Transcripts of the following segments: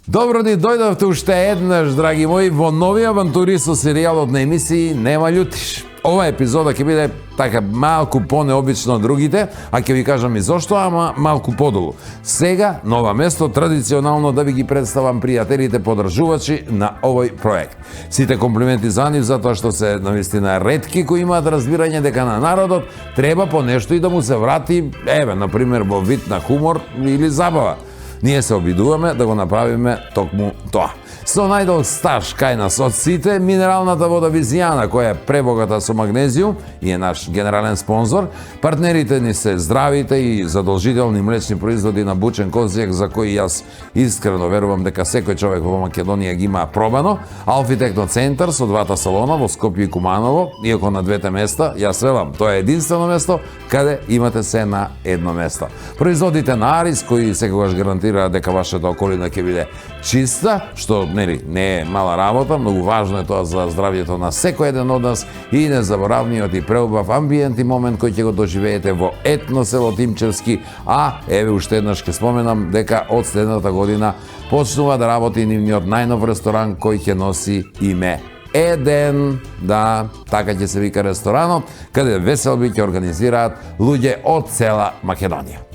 Добро ни дојдовте уште еднаш, драги мои, во нови авантури со серијалот на емисии Нема љутиш. Ова епизода ќе биде така малку понеобично од другите, а ќе ви кажам и зошто, ама малку подолу. Сега, на ова место, традиционално да ви ги представам пријателите подржувачи на овој проект. Сите комплименти за нив, затоа што се навистина ретки кои имаат разбирање дека на народот треба по нешто и да му се врати, например, во вид на хумор или забава. Ние се обидуваме да го направиме токму тоа. Со најдолг стаж кај нас од сите, минералната вода Визијана, која е пребогата со магнезиум и е наш генерален спонзор. Партнерите ни се здравите и задолжителни млечни производи на бучен козјак, за кои јас искрено верувам дека секој човек во Македонија ги има пробано. Алфи Техно Центар со двата салона во Скопје и Куманово, иако на двете места, јас велам, тоа е единствено место каде имате се на едно место. Производите на Арис, кои секогаш гарантираат дека вашата околина ќе биде чиста, што не е мала работа, многу важно е тоа за здравјето на секој еден од нас и незаборавниот и преубав амбиент и момент кој ќе го доживеете во етно село Тимчевски, а еве уште еднаш ќе споменам дека од следната година почнува да работи нивниот најнов ресторан кој ќе носи име Еден, да, така ќе се вика ресторанот, каде веселби ќе организираат луѓе од цела Македонија.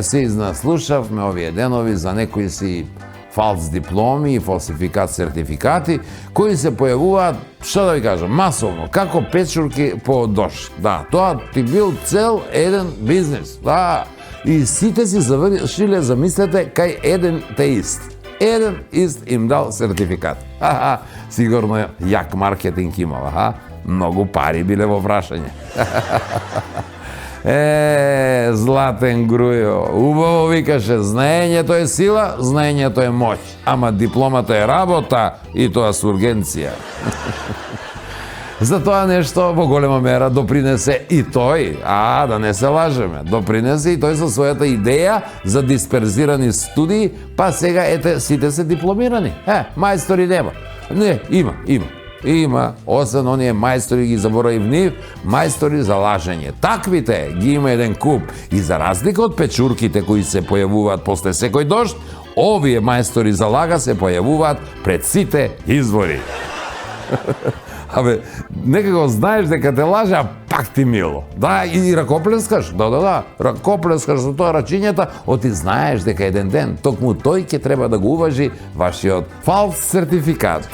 Се изнаслушавме овие денови за некои си фалс дипломи и фалсификат сертификати, кои се појавуваат, што да ви кажам, масовно, како печурки по дожд. Да, тоа ти бил цел еден бизнес. Да, и сите си завршиле, замислете, кај еден теист. Еден ист им дал сертификат. Сигурно јак маркетинг имал, многу пари биле во прашање. Златен Грујо, убаво викаше, знаењето е сила, знаењето е моќ, ама дипломата е работа и тоа с ургенција. За тоа нешто во голема мера допринесе и тој, да не се лажеме, допринесе и тој со својата идеја за дисперзирани студии, па сега ете сите се дипломирани. Мајстори нема. Не, има, освен оние мајстори ги заборавив нив, мајстори за лажење. Таквите ги има еден куп. И за разлика од печурките кои се појавуваат после секој дожд, овие мајстори за лага се појавуваат пред сите извори. Некако знаеш дека те лаже, а пак ти мило. Да, и ракоплескаш, да, ракоплескаш за тоа рачињата, оти знаеш дека еден ден токму тој ќе треба да го уважи вашиот фалс сертификат.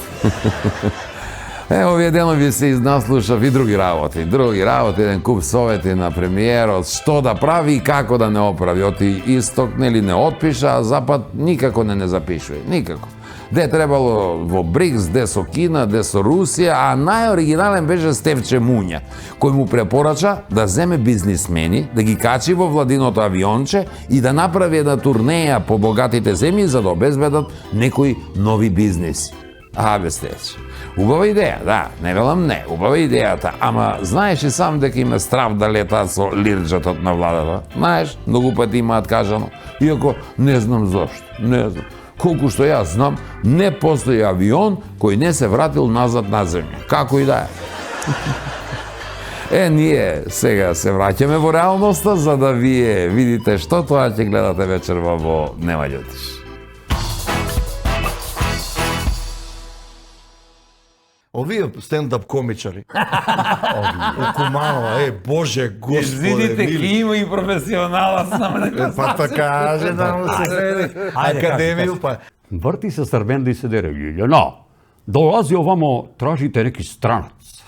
Овие денови се изнаслушав и други работи, еден куп совети на премиерот, што да прави и како да не оправи. Оти исток не отпиша, а запад никако не запишува, никако. Де требало во БРИКС, де со Кина, де со Русија, а најоригинален беше Стефче Муња, кој му препорача да земе бизнисмени, да ги качи во владиното авионче и да направи една турнеја по богатите земји за да обезбедат некои нови бизнеси. Стефче. Убава идеја, да, не велам не, убава идејата, ама знаеш и сам дека има страв да летаат со лирџатот на владата. Знаеш, многу пати имаат кажано, иако не знам зошто, не знам. Колку што јас знам, не постои авион кој не се вратил назад на земја. Како и да е. Ние сега се враќаме во реалноста, за да вие видите што тоа ќе гледате вечерва во Нема љутиш. Овие стендап комичари. У Куманово, Боже, Господе, видите, ки има и професионалаc, само нека па така, да му се академију, па. Врти се Србенда и се дере, долази овамо, тражите неки странец.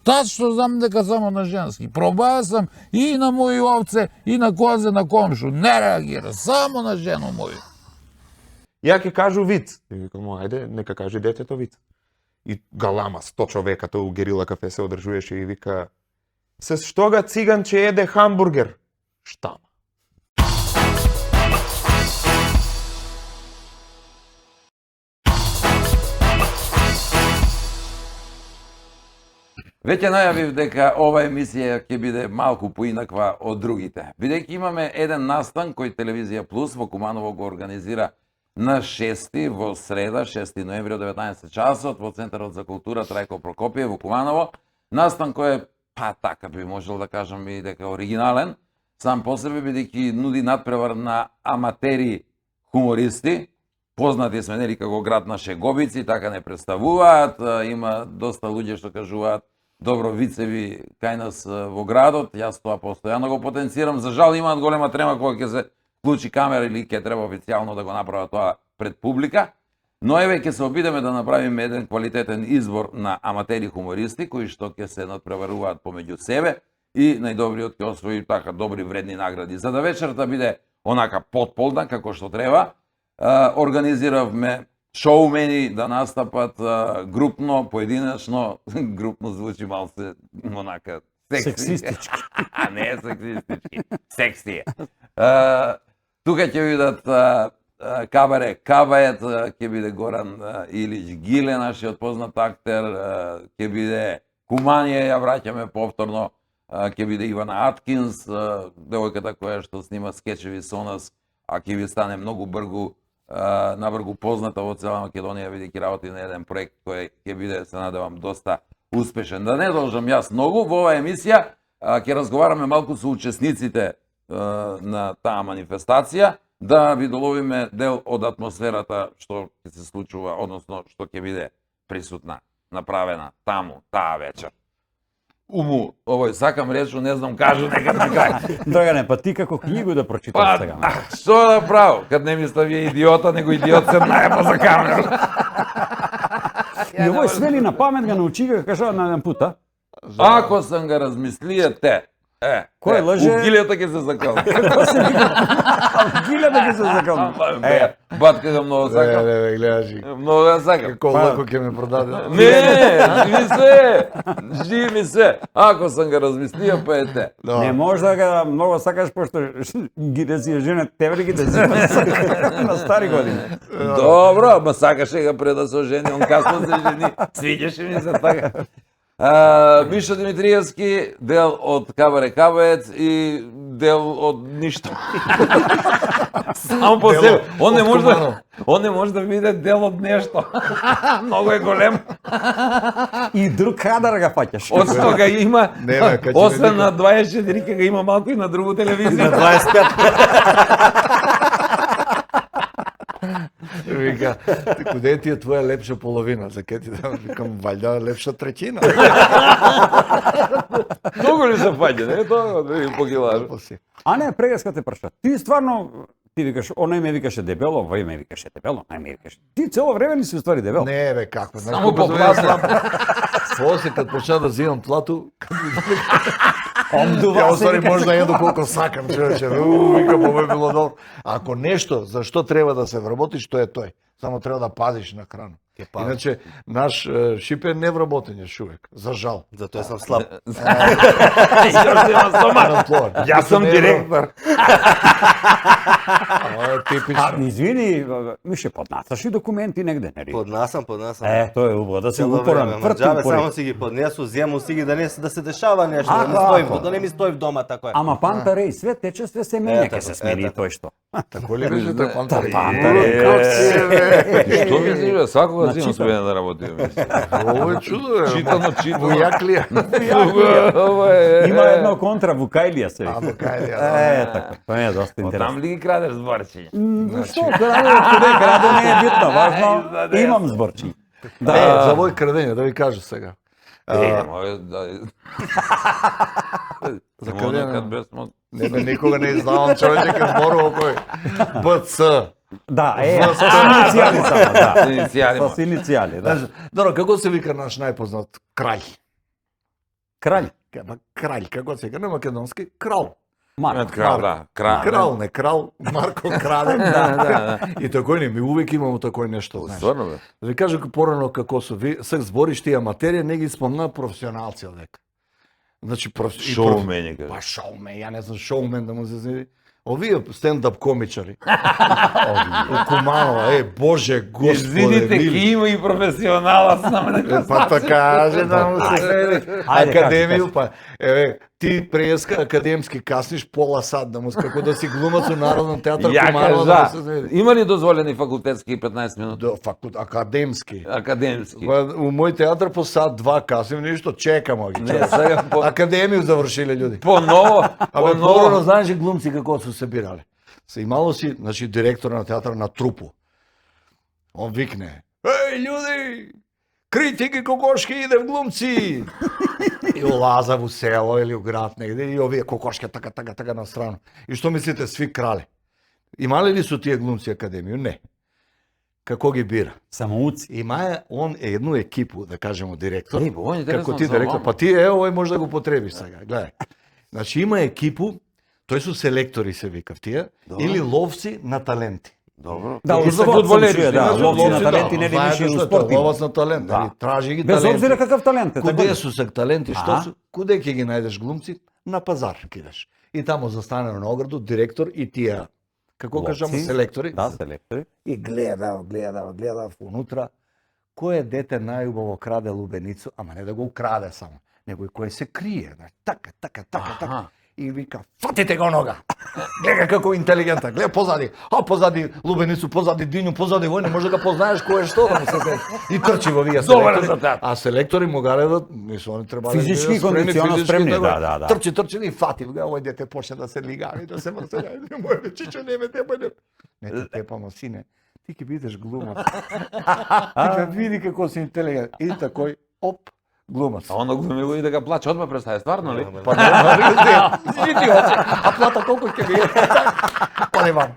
Тачно знам дека само на женски. Пробаја сам и на мои овце, и на козе на комшу. Не реагира, само на жено мој. Ја ќе кажу виц. И викам, ајде, нека каже детето виц. И галама, 100 човека, тој у Герила кафе се одржуваше и вика, се штога циганче еде хамбургер? Штама. Веќе најавив дека ова емисија ќе биде малку поинаква од другите. Бидејќи имаме еден настан кој Телевизија Плюс во Куманово го организира на 6 во среда, 6 ноември од 19 часот во Центарот за култура Трајко Прокопиев во Куманово. Настан кој е, па така би можел да кажам и дека оригинален, сам по себе бидејќи нуди надпревар на аматери хумористи. Познати сме нели како град на шеговици, така не представуваат, има доста луѓе што кажуваат добро вицеви кај нас во градот, јас тоа постојано го потенцирам. За жал имаат голема трема кога ќе се вклучи камера или ќе треба официјално да го направат тоа пред публика. Но еве ќе се обидеме да направиме еден квалитетен избор на аматери хумористи кои што ќе се надпреваруваат помеѓу себе и најдобриот ќе освои така добри вредни награди. За да вечерта биде онака потполна како што треба, организиравме шоумени да настапат групно, поединечно, групно звучи малце онака Сексистички. Не е сексистички, секси е. Тука ќе видат Кабаре Кабајет, ќе биде Горан Илич Гиле, нашиот познат актер, ќе биде Куманија, ја враќаме повторно, ќе биде Ивана Аткинс, девојката која што снима скечеви со нас, а ќе ви стане многу набргу позната во цела Македонија, бидејќи работи на еден проект кој ќе биде, се надевам, доста успешен. Да не должам јас многу, во оваа емисија ќе разговараме малку со учесниците на таа манифестација, да ви доловиме дел од атмосферата што ќе се случува, односно што ќе биде присутна, направена таму, таа вечер. Уму, овој сакам речу, не знам кажу нека на крај. Драгане, па ти како книгу да прочиташ сега. Што да правам? Кад не ми стави идиота, него идиот се најапа за камеру. И овој свели на памет го научи го кажа на еден пут, а? Ако сам го размислија те, Кој лаже? У гилјата ќе се закалам. Гилјата ќе се закалам. Батка го многу сакам. гледаш. Многу ја сакам. Како лако ќе ме продаде. Не, живи ми се. Ако сам го размислија, па е те. Не може да ga многу сакаш, пошто ги да си жене тебе ли ги да си на стари години. Добро, ама сакаше ga пред да се ожени, он касно се жени. Свиѓаше ми се така. Мишо Димитриевски, дел од Кабаре Кабајет и дел од ништо. Само по себе. Он не може да биде дел од нешто. Многу е голем. И друг кадар ga фаќаш. Од што га има, кај освен на 24 га има малку и на другу телевизија. На 25. Вика, куде ти е твоја лепша половина? За ке ти да викам, вајда лепша треќина. Многу ли се фаќа, не? Тоа да покилаш. А не, прегаска те прша. Ти стварно, ти викаш, оној ме викаше дебело, овој ме викаше дебело, нај ме викаше. Ти цело време ли си уствари дебел? Не, бе, како? Само по плата. После, кад почна да взимам плату, Омдува ја се, оствари викаш. можда једу колку сакам, човече. Викам, ово е било добро. Ако нешто, за што треба да се вработи, што е тој? Само треба да пазиш на храна. Иначе, наш шип е невработен јаш увек, за жал. Затоа сам слаб. Јас сум директор. Ова е типично. Извини, Мише, поднасаш и документи негде, нели? Поднасам. Тоа е убаво, да се Цело упорам, време, тврд маđave, само упорен. си ги поднесу, зему си ги да се дешава нешто, Ако, да не стои, ако. да не ми стои в дома тако е. Ама пантаре и све тече, све се менја, Ето, ќе се смени и ето. тој што. Тако ли беше тој пантари? Што мислиш, бе? Свакога си имам сведен да работи. Ово е чудо, бе. Читано. Војаклија. Има едно контра Вукајлија се вика. Вукајлија, Така, тоа е доста Там интересно. ли ги крадеш зборчиња? Што, краде, куде краде не е битно, важно, да, имам зборчи. За мој крадење, да ви кажу сега. За крадење. Не бе, никога не издавам човече кај зборува кој. БЦ. Да, со иницијали само, да. Иницијали. Со иницијали, да. Добро, како се вика наш најпознат кралј? Краљ, Кралј, како се вика на македонски? Крал. Марко. Крал, да. Крал, не крал, Марко краде. Да. И такој не, ми увек имamo такој нешто, знаеш. Стварно, бе. Да ви кажам порано како се се збориш тие материја, не ги спомна професионалци одека. Значи Шоумени, кажа. Па шоумен, ја не знам шоумен да му се земи. Овие стендап комичари. У Куманова, боже, господе, Извините, ки има и професионалаc на мене. Па така, да му се земи. Ајде, Академију, па, ти преска академски касниш пола сат да му како да си глумац у Народен театар Ја Куманово да се кажа, сведи. има ли дозволени факултетски 15 минути? Академски. Академски. У мој театар по сат два касним, ништо, чекамо ги. Не, сега Академију завршиле луѓе. по-ново, Абе, по-ново. порано знаеш ли глумци како се събирале? Се имало си, значи, директор на театар на Трупо. Он викне, еј, људи, критики кокошки иде в глумци. И улаза во село или у град негде и овие кокошки така на страна. И што мислите, сви крале? Имале ли су тие глумци академију? Не. Како ги бира? Самоуци. Има он едну екипу, да кажемо директор. Еј, бо, интересно Како ти за директор, вама. па ти овој може да го потребиш сега, гледај. Значи има екипу, тој су селектори се викав тие, или ловци на таленти. Добро. Да, И од се спорт фудбалери, сум чуе, да, да, ловци на таленти не ли знаеш мише што у е спорт тоа, ловец на талент, Да. нели, тражи ги Без таленти. обзира какав талент е. Куде така? су се таленти, што Аха. су, куде ќе ги најдеш глумци? На пазар кидеш. И таму застане на ограду директор и тие, како Ловци. кажамо, селектори. Да, селектори. И гледав унутра, кој дете најубаво краде лубеницу, ама не да го украде само, него и кој се крие, знаеш, така. И вика, фатите го нога. Гледа како интелигентен, гледа позади, позади лубеницу, позади динју, позади вој, не може да познаеш кој е што да му се сети. И трчи во вие Добар селектори. резултат. А селектори му галедат, мислам, они требале Физички и кондиционно спремни, да. Трчи и фати, гледа овој дете почне да се лигави, да се врселя. Мој чичо не ме тепа, не те тепамо, сине. Ти ќе бидеш глумац. Ти ќе види како си интелигент. И такој, оп, глумац. А оно глуми го и да ga плаче, одма представи, стварно ли? Па не, извини оце. А плата колку ќе биде? Па не вам.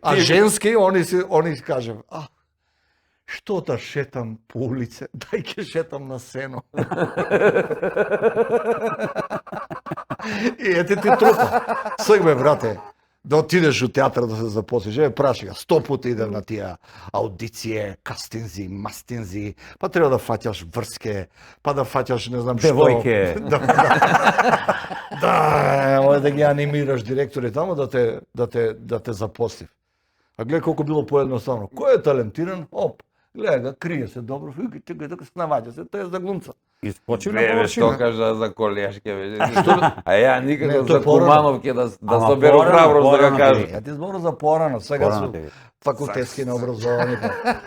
А женски, они си кажем, што да шетам по улице, дај ќе шетам на сено. И ете ти Трупа. Свег бе, брате, да отидеш у театар да се запослиш. Праши ga, 100 пути идем на тие аудиcije, кастинзи, мастинзи, па треба да фаќаш врске, па да фаќаш не знам што. Девојке. Да, да ги анимираш директори таму да те запослив. А гледај колку било поедноставно. Кој е талентиран? Оп, гледај го, крие се добро, така се наваѓа се, тоа е за глумца. Искочи на Не, бе, што површина. кажа за колешке, бе. А ја Не, никако тој за порано. Кумановке да Ама соберу порано, храброст да порано го кажа. Ја ти зборам за порано, сега Порано су ти. факултетски необразовани,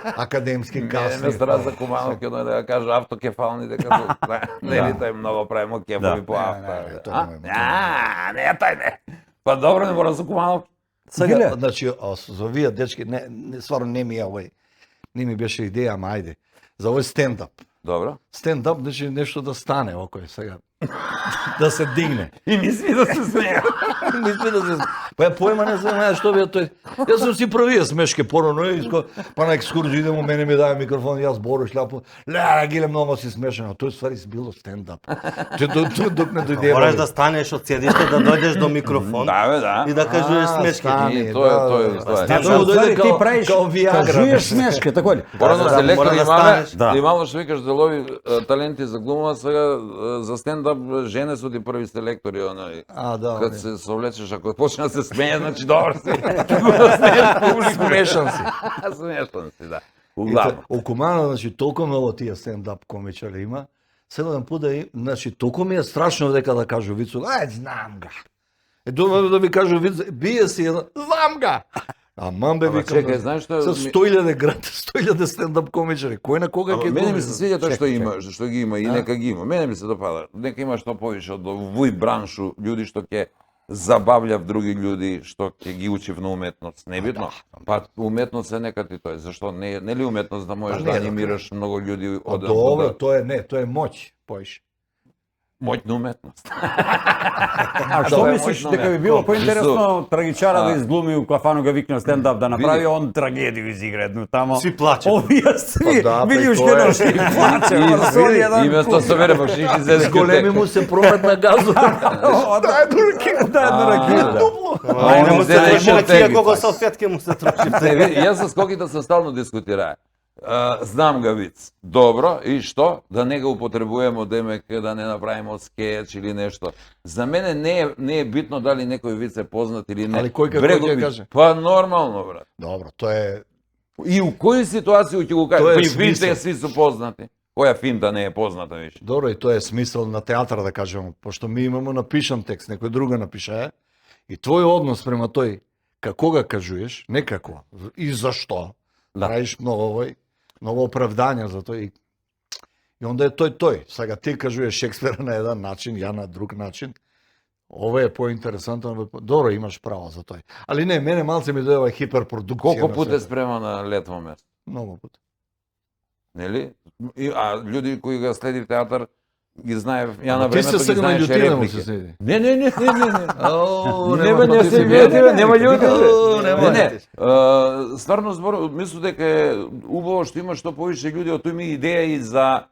академски Не касни. стара за Кумановке, но да го кажа автокефални, дека не ли тој многу правимо кефови по авто. тоа не е. Не, тај не. Па добро, не мора за Кумановке. Сега, значи, за овие дечки, не, стварно не ми е овој, не ми беше идеја, ама ајде. За овој стендап. Добро. Стендап, значи нешто да стане окој сега. Да се дигне. И мисли да се смеја. Мисли да се... Па ја појма не знае што бе тој. Јас сум си првија смешке порано, па на екскурзија идемо, мене ми даде микрофон, јас бору шляпу. Ле, гиле многу си смешен, а тој ствари било стендап. Док не дојде. Мораш да станеш од седиште, да дојдеш до микрофон Да, бе, да. и да кажуваш смешки. стани. И тоа е ствар. Значи, Значи, дојде ти као- правиш, као Виагра. кажуеш смешке, тако ли? Порано Да, се мора лектори да имаме, станеш. Да. и мало што викаш да лови таленти за глума, сега за стендап жене су ти први сте лектори, оној. Да. Кад се совлечеш, ако почне да се смеја, значи добар си. Го да смееш публику. Смешан си. Смешан си, да. И Углавно. у Куманово, значи, толку многу тие стендап комичари има, седен пут значи, толку ми е страшно дека да кажу вицу, знам га. Да ми кажу виц, бие си едно, знам га. А мамбе Ама викам, чекај, знаеш што со 100.000 град, 100.000 стендап комичари, кој на кога ќе Мене доби? ми се свиѓа тоа што има, што ги има и нека ги има. Мене ми се допада. Нека има што повише од овој браншу, луѓе што ќе забављав други луѓе, што ќе ги учив на уметност. Небитно. Па уметност е нека ти тој. Зашто не ли уметност да можеш Па да не, анимираш многу луѓе од Добро, тоа е не, тоа е моќ, поиш. моќна уметност. А што Тоа е мислиш мојно дека би ме. било поинтересно трагичара да изглуми у кафану га викне стендап да направи Види. он трагедија изигра едно тамо. Си плаче. Овие сви Па да, види па и уште тоа е. едно што ги плаче. И место се вере бакшиши за Големи му се прометна газот. Да едно ракија. Дупло. Ај, не му се Зеле троши има ракија теги, колку па. салфетки му се троши. Јас со скоките се стално дискутираа. Знам га виц. Добро, и што? Да не го употребуваме демек да не направиме скеч или нешто. За мене не е битно дали некој виц е познат или не. Али кој како Брегови- ќе каже? Па нормално, брат. Добро, тоа е И у кои ситуации ќе го кажа? Тоа е Па и смисол. вице сви се познати. која финта не е позната више. Добро, и тоа е смисол на театар, да кажемо, пошто ми имамо напишан текст, некој друга напиша, и твој однос према тој, како ga кажуеш, не како, и зашто, Да. правиш много оправдања за тој, и онда е тој. Сега ти кажуеш Шекспира на еден начин, ја на друг начин, ова е поинтересантно, добро, имаш право за тој. Али не, мене малце ми дојава хиперпродукција. Колку на пат све. е спреман на летво место? Многу пат. Нели? А луѓе кои го следи театар ги знае, ја на Ти се времето ги сега на знаеше љутина му реплики. се следи. Не. О, Не, не се нема луѓе. нема. Не, стварно збор, мислам дека е убаво што има што повише луѓе, од тој ми идеја и за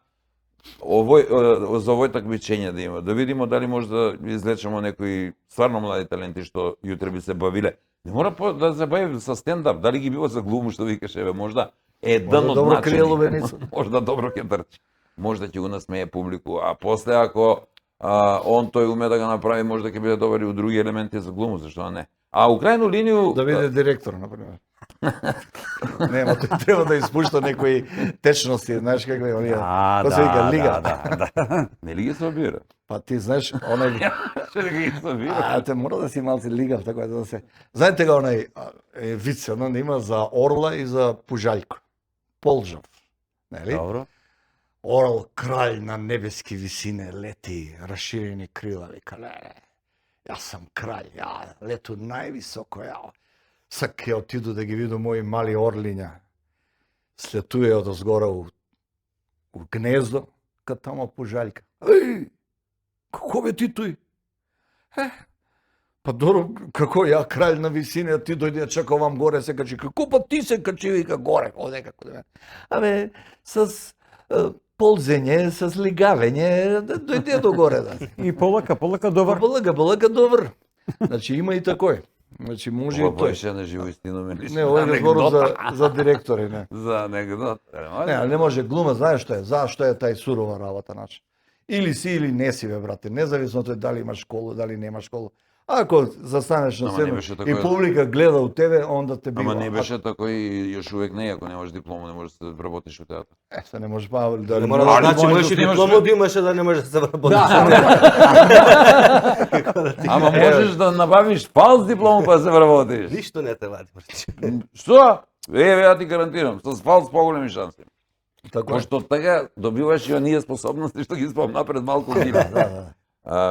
овој такмичење да има. Да видиме дали може да извлечеме некои стварно млади таленти што јутре би се бавиле. Не мора да се бави со стендап, дали ги бива за глуму што викаш, еве, можда еден од добро крие начини. ловеница. Можда добро ќе трчи. Можда ќе го насмее публику, а после ако тој уме да го направи, можда ќе биде добар и у други елементи за глуму, зашто не? А у крајну линiju Да биде директор, например. Нема, тој треба да испушта некои течности, знаеш какви е оние. Тоа се вика лига. Да. нели ги собира? Па ти знаеш, онај Што да ги собира? те мора да си малце лигав, така да се. Знаете го онај виц, да има за орла и за пужаljко. Полжав. Нели? Добро. Орел краљ на небески висине лети, расширени крила, вика, ле, јас сам краљ, ја лету највисоко, ја. Сак ќе отиду да ги виду мои мали орлиња. Слетуе од озгора у гнездо, кад тамо пужаljка. Еј, како бе ти тој? Па добро, како ја краљ на висине, ти дојде да чекавам горе, се качи, како па ти се качи, вика, горе, оде како да ме. Абе, с ползење, с лигавење, дојде до горе, да. И полака добар. Балага добар. Значи има и такој. Значи може и Ова тој. беше на живо истина ме лично. Не, ова е зборот за директори, не. За анегдота. Не, не може глума, знаеш што е? Зашто е тај сурова работа, значи. Или си или не си, бе, брате. Независно од тој дали имаш школу, дали немаш школу. Ако застанеш на Ама не себе беше и такое. публика гледа у тебе, онда те бива. Ама не беше тако и још увек не, ако немаш диплома, не можеш да работиш у театар. Се не можеш па да Не мора да значи можеш и диплома да имаш да не можеш да се вработиш. Ама можеш да набавиш фалс диплома па да се вработиш. Ништо не те вади, брате. Што? Еве ја ти гарантирам, со фалс поголеми шанси. Така е. Пошто така добиваш и оние способности што ги спомна пред малку Миле.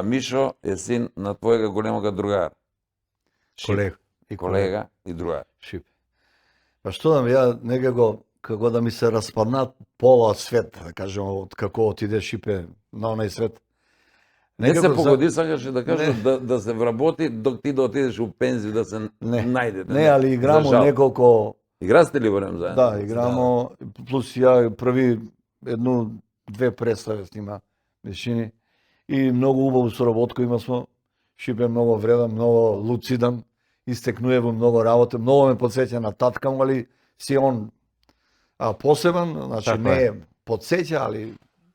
Мишо е син на твојega големога другар. Колега. И Колега и другар. Шип. Па што да ја некако како да ми се распаднат пола свет, да кажем, од како отиде Шипе на онај свет. Не се Некако погоди, сакаше да кажа Не. да се вработи док ти да отидеш у пензија да се најдете. Не, али играмо За жал. неколку. Играсте ли време заедно? Да, играмо, плюс ја први едну-две представи снима Вишини и многу убаво соработко има смо. Шипе многу вреден, многу луциден, истекнуе во многу работа, многу ме подсеќа на татка му, али си он посебен, значи Така не е. е подсеќа, али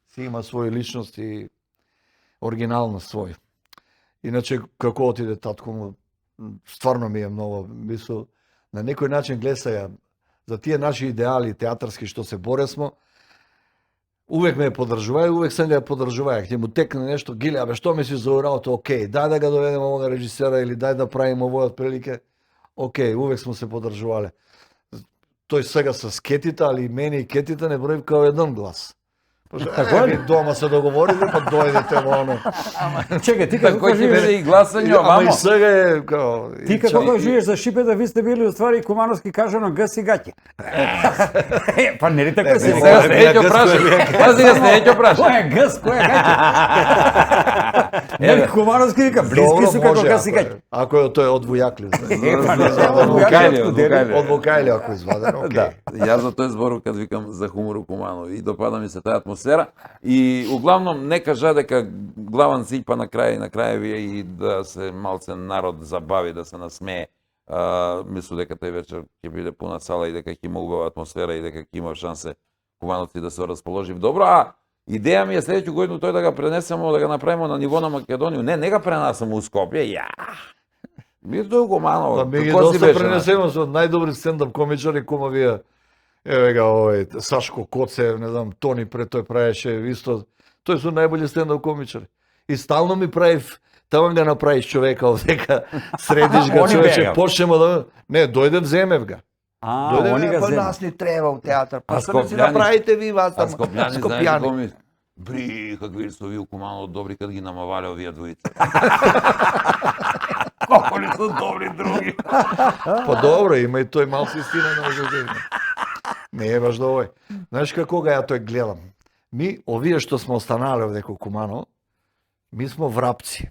си има своја личност и оригинално свој. Иначе како отиде татко му, стварно ми е многу, мислам, на некој начин гледа сега, за тие наши идеали театарски што се боresmo, увек ме поддржувај, увек сам ја поддржувај. Ќе му текне нешто, гиле, абе што мислиш за работа? Океј, дај да го доведеме овога режисера или дај да правиме овој прилике. Океј, увек смо се поддржувале. Тој сега со скетите, али мене и кетите не брои као еден глас. Пошто, ви дома се договорите, па дојдете во оно. Чекај, ти Како како ќе биде живееш? и гласање Ама и овамо? сега е као... Ти и како чао. го живееш за Шипе да ви сте били уствари Кумановски кажано гъс и гаќи. Па нели така се Сега вика? Стејќо праша. Пази га Стејќо праша. Кој е гъс, кој е гаќи? Нели Кумановски вика блиски Добро, су како може, гъс и ако е- гаќи. Ако е тој од Војаклив. Од Вукајле, од Вукајле. Од Вукајле, ако изваден, окей. Јас за тој зборов кад викам за хумор Куманов и допада ми се таа атмосфера и углавном не кажа дека главен cilj па на крај ви е и да се малце народ забави, да се насмее. Мислу дека тој вечер ќе биде пуна сала и дека ќе има убава атмосфера и дека ќе има шансе Кумановци да се расположи добро, а идеја ми е следеќу годину тој да го пренесеме, да го направиме на ниво на Македонија. Не го пренесеме у Скопје, ја. Би тој Куманов. Па ми ги како си доста беше, пренесемо со најдобри стендап комичари, кумавија Еве га овој Сашко Коце, не знам, Тони пред тој правеше исто. Тој се најбољи стендап комичари. И стално ми правив, таман га направиш човека овдека, средиш га Они човече, бега. почнемо да... Не, дојдев, земев га. А, они га па земат. нас ни треба у театар. Па А што не си Скопјани? направите ви вас А там? Скопјани, знаеш Скопјани. како ми... Бри, какви су ви у Куманово добри кад ги намавале овие двојца. Колко ли су добри други. Па добро, има и тој малку истина на ожидение. Не е баш довој. Знаеш како га ја тој гледам? Ми, овие што сме останале овде у Куманово, ми смо врапци.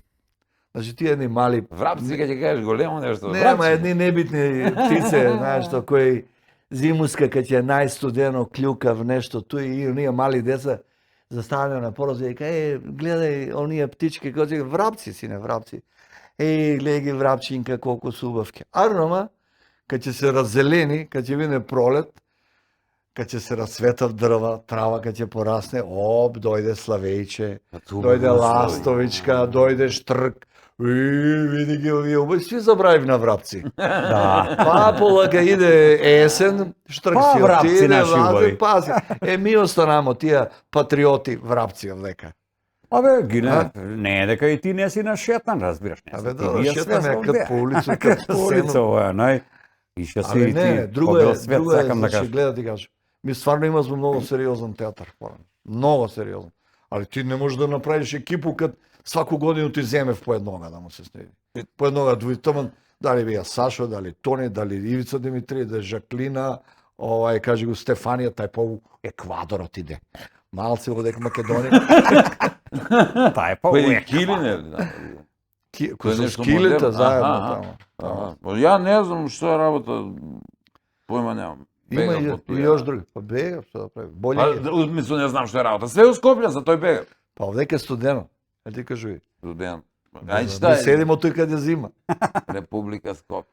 Значи тие едни мали... Врапци, кога ќе кажеш големо нешто. Не, ама едни небитни птице, знаеш што, кои зимуска, кад ќе е најстудено, клюкав нешто, туи и оние мали деца застанале на пороза и кај, гледај оние птички, кои врапци си, не врапци. Гледај ги врапчинка, колку су убавки. Арнома, кад ќе се раззелени, кад ќе видне пролет, кад ќе се расцветат дрва, трава кад ќе порасне, дојде славејче, дојде ластовичка, дојде штрк, види ги овие убави, сви забравив на врапци. Да. Па полага иде есен, штрк Па, си врапци отиде, наши убави. вази, пази. Ми останамо тие патриоти врапци овдека. Абе, Гиле, не е дека и ти не си нашетан, разбираш. Не Абе, си. да, Ти ние шетаме све сме кад овде. по улица, Кад кад по по улица, сено. ова е нај... Иша си Абе и не, ти, друго побел е, свет, друго е, сакам да значи, кажам. гледа ти кажам. Ми стварно имаме многу сериозен театар, порано. Многу сериозен. Али ти не можеш да направиш екипу кад сваку годину ти земев по еднога да му се снеди. По еднога двојтоман, дали бија Сашо, дали Тони, дали Ивица Димитри, дали Жаклина, кажи го Стефанија, тај по Еквадорот иде. Малце одек Македонија. Тај па Кој е уек. кили не? Кој со нешто скилите модерно. заедно Аха, тамо. Ја не знам што е работа, појма немам. Има Бегам и, од и туја. још други. Па бега, што да прави? Боле Па, ги. мислам, не знам што е работа. Све у Скопје, за тој бега. Па овдека е студено. Е ти кажуј. Студент. Ај Ми што е? седимо тој каде зима. Република Скопје.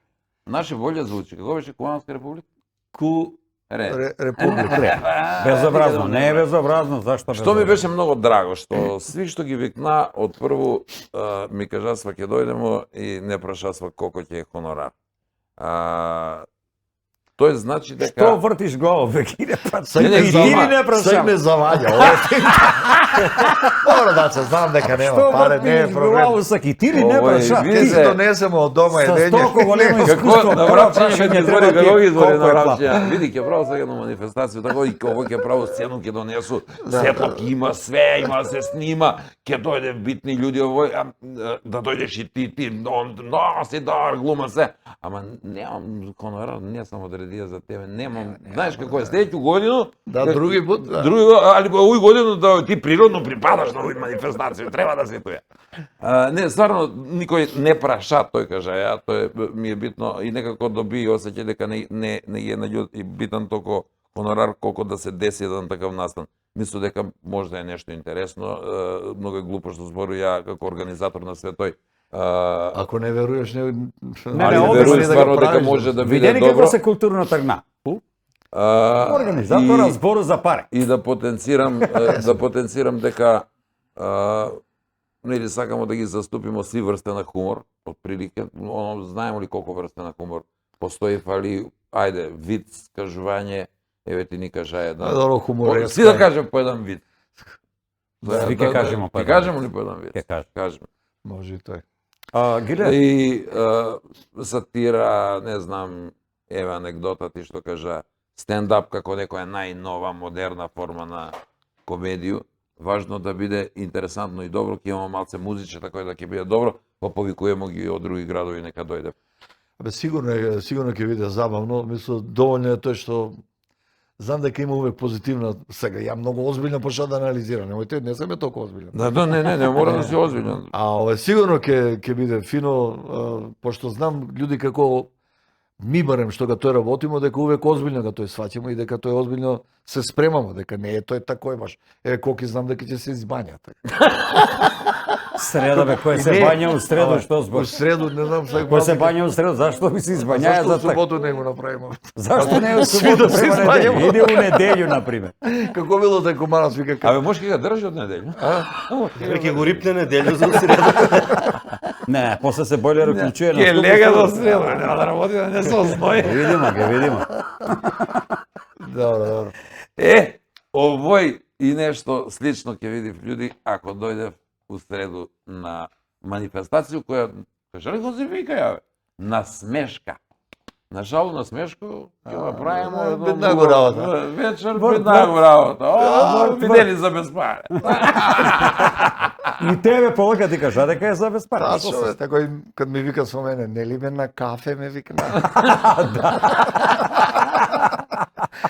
Наше волја звучи. Како беше Кумановска република? Ку република. Безобразно, не е безобразно, зашто Што ми беше многу драго, што сви што ги викна, од прву ми кажасва ќе дојдемо и не прашасва колку ќе е хонорар. Тој значи дека... Што вртиш глава, бе, Гиле, па Сај Не, ме не, и ти ни не Сај прашам. ме заваѓа. Добро да се знам дека нема Што паре, не е вртиш проблем. глава, саки, ти ни не Овој, праша. видите, Ти си донесемо од дома Со едење. толку големо Како искуство, на прво врачање прашање ќе треба избори, ти како ги избори колку на е плата. врачање. Види, ќе правил сега на манифестација, така и кого ќе правил сцену, ќе донесу светлок, има све, има да се снима, ќе дојде битни луѓе овој, да дојдеш и ти, си добар глума се. Ама немам хонорар, не сам одредија за тебе, немам. Знаеш како е, следеќу годину, Да, други пат. Да. али овој годину да ти природно припадаш на овој манифестација, треба да се тоја. Не, стварно никој не праша, тој кажа, тој ми е битно и некако доби осеќај дека не е на луѓе битен толку хонорар колку да се деси еден такав настан. Мислам дека може да е нешто интересно, многу е глупо што збору ја како организатор на све тој. Ако не веруваш, не Али овде верувам си да стварно дека може да биде Видени добро. како се културно тргна. Организатора и- збору за пари. И да потенцирам дека нели сакамо да ги заступиме сви врсте на хумор, отприлике, знаеме ли колку врсте на хумор постои, фали, ајде, вид, кажување, еве ти ни кажа еден. Добро, хумореска. Си да кажем по еден вид. Сви ќе кажеме по Ќе еден кажеме ли по еден вид? Ќе кажеме. Може и тој. Гиле, И сатира, не знам, еве анегдота ти што кажа, стендап како некоја најнова модерна форма на комедију. Важно да биде интересантно и добро, ќе имаме малце музиче, така да ќе биде добро, па повикуваме ги од други градови нека дојде. Абе сигурно ќе биде забавно, мислам доволно е тој што знам дека има увек позитивна сега. Ја многу озбилно почнав да анализирам. Немојте, не сме толку озбилен. Да, не мора да си озбилен. А сигурно ќе биде фино, пошто знам луѓе како ми барем што ga тој работимо, дека увек озбилно ga тој сваќаме и дека тој озбилно се спремамо, дека не е тој такој баш. Колки знам дека ќе се избања. среда, бе, кој се Не, бања у среду, што У збор? среду, не знам, сега Кој се бања у среду, зашто би се избањаја Зашто за у така? суботу не го направиме? Зашто не у Сви да суботу, се према избањamo. неделја? Иди у неделју, например. Како било дека Манас вика Абе, може ќе ga држи од неделја. Веќе го рипне неделю за среда. Не, после се бојлер уклучува на Ќе ступу, лега ступу. до среда, нема да работи да не се ознои. Ке видиме, ке видиме. Добро. Овој и нешто слично ќе видив луѓе ако дојдев у среду на манифестација која кажа ли го се вика јаве? Насмешка. На шалу на смешко ќе направиме бедна го работа. Вечер бедна го работа. О, видели за без пари. И тебе полека ти кажа дека е за без пари. Тачно е, тако кад ми вика со мене, нели ме на кафе ме вика на.